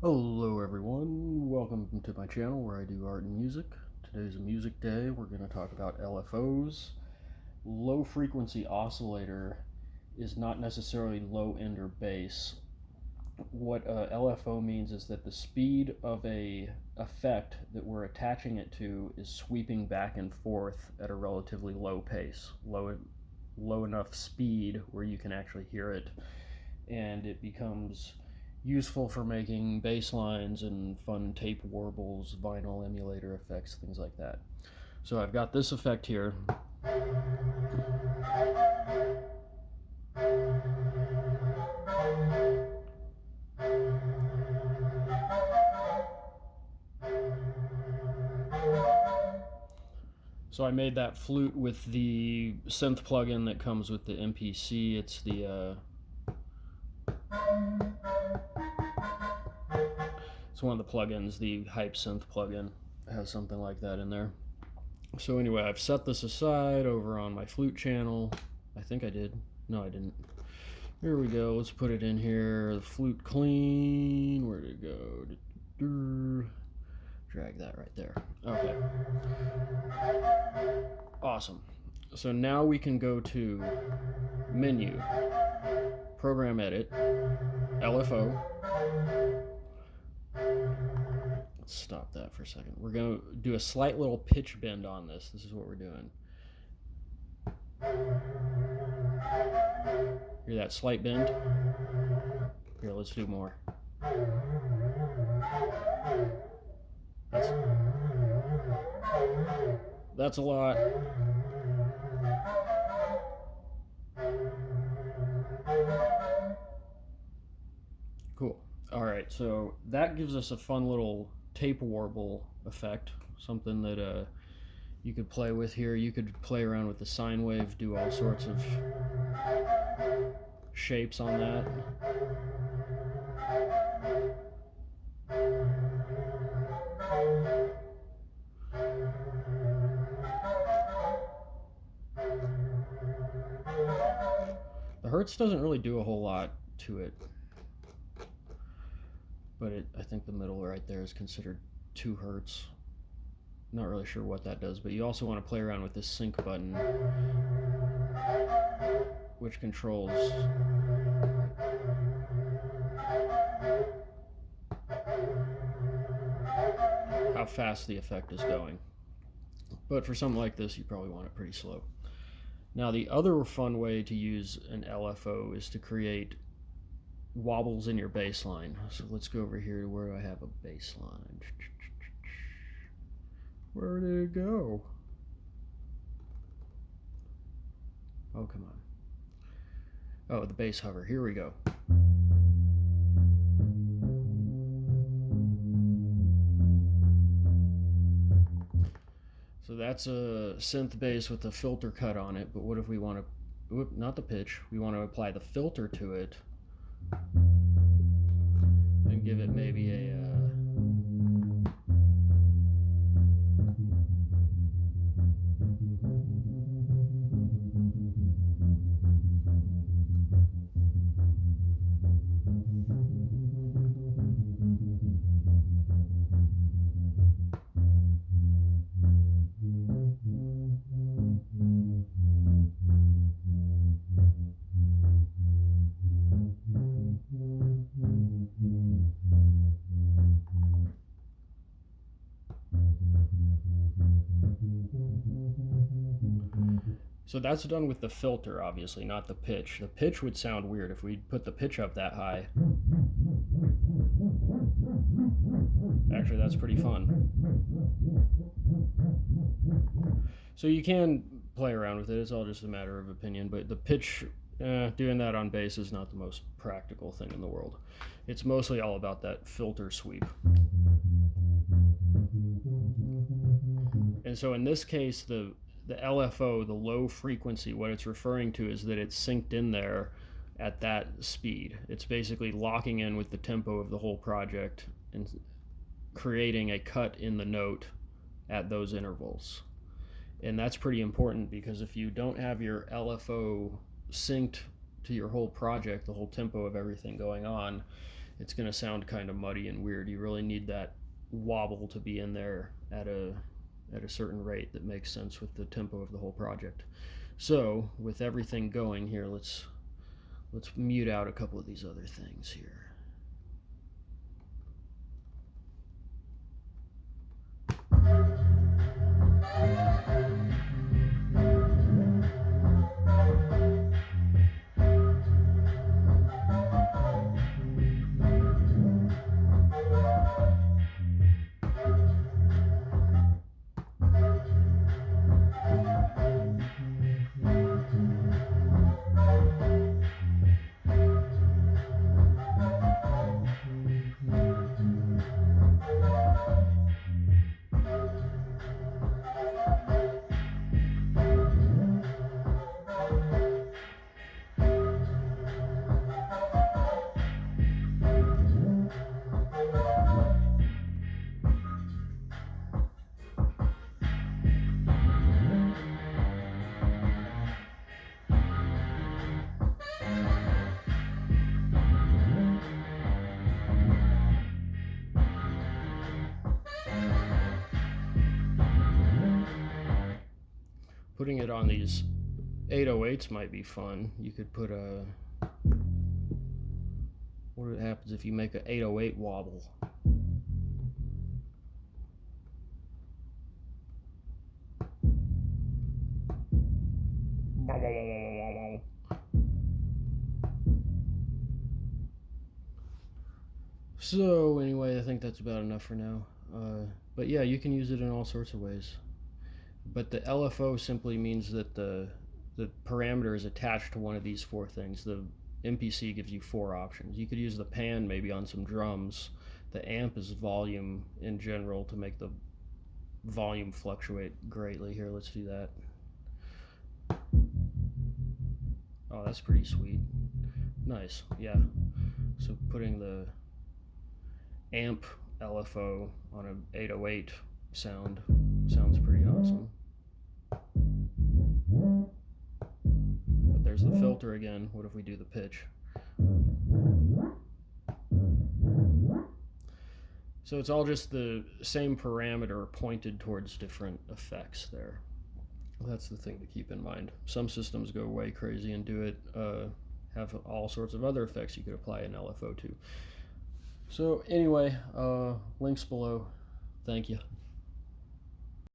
Hello everyone, welcome to my channel where I do art and music. Today's a music day. We're going to talk about LFOs. Low frequency oscillator is not necessarily low end or bass. What LFO means is that the speed of a effect that we're attaching it to is sweeping back and forth at a relatively low pace, low enough speed where you can actually hear it, and it becomes useful for making bass lines and fun tape warbles, vinyl emulator effects, things like that. So I've got this effect here. So I made that flute with the synth plugin that comes with the MPC. It's it's one of the plugins, the Hype Synth plugin. It has something like that in there. So anyway, I've set this aside over on my flute channel. I think I did. No, I didn't. Here we go. Let's put it in here. The flute clean. Where'd it go? Drag that right there. Okay. Awesome. So now we can go to Menu, Program Edit, LFO. Let's stop that for a second. We're going to do a slight little pitch bend on this. This is what we're doing. Hear that slight bend? Here, let's do more. That's a lot. Cool. All right, so that gives us a fun little tape warble effect, something that you could play with here. You could play around with the sine wave, do all sorts of shapes on that. The Hertz doesn't really do a whole lot to it, but I think the middle right there is considered 2 Hertz. Not really sure what that does, but you also want to play around with this sync button, which controls how fast the effect is going. But for something like this, you probably want it pretty slow. Now, the other fun way to use an LFO is to create wobbles in your bass line. So let's go over here to where do I have a bass line. Where did it go? Oh, come on. Oh, the bass hover. Here we go. So that's a synth bass with a filter cut on it, but what if we want to, not the pitch, we want to apply the filter to it and give it maybe a So that's done with the filter, obviously, not the pitch. The pitch would sound weird if we put the pitch up that high. Actually, that's pretty fun. So you can play around with it. It's all just a matter of opinion, but the pitch, doing that on bass is not the most practical thing in the world. It's mostly all about that filter sweep. And so in this case, the LFO, the low frequency, what it's referring to is that it's synced in there at that speed. It's basically locking in with the tempo of the whole project and creating a cut in the note at those intervals. And that's pretty important because if you don't have your LFO synced to your whole project, the whole tempo of everything going on, it's going to sound kind of muddy and weird. You really need that wobble to be in there at a certain rate that makes sense with the tempo of the whole project. So with everything going here, let's mute out a couple of these other things here. Putting it on these 808s might be fun. You could put a... What happens if you make an 808 wobble? So anyway, I think that's about enough for now. But yeah, you can use it in all sorts of ways. But the LFO simply means that the parameter is attached to one of these four things. The MPC gives you four options. You could use the pan maybe on some drums. The amp is volume in general to make the volume fluctuate greatly. Here, let's do that. Oh, that's pretty sweet. Nice, yeah. So putting the amp LFO on an 808 sounds pretty awesome. But there's the filter again. What if we do the pitch? So it's all just the same parameter pointed towards different effects there. That's the thing to keep in mind. Some systems go way crazy and do it, have all sorts of other effects you could apply an LFO to. So anyway, links below. Thank you.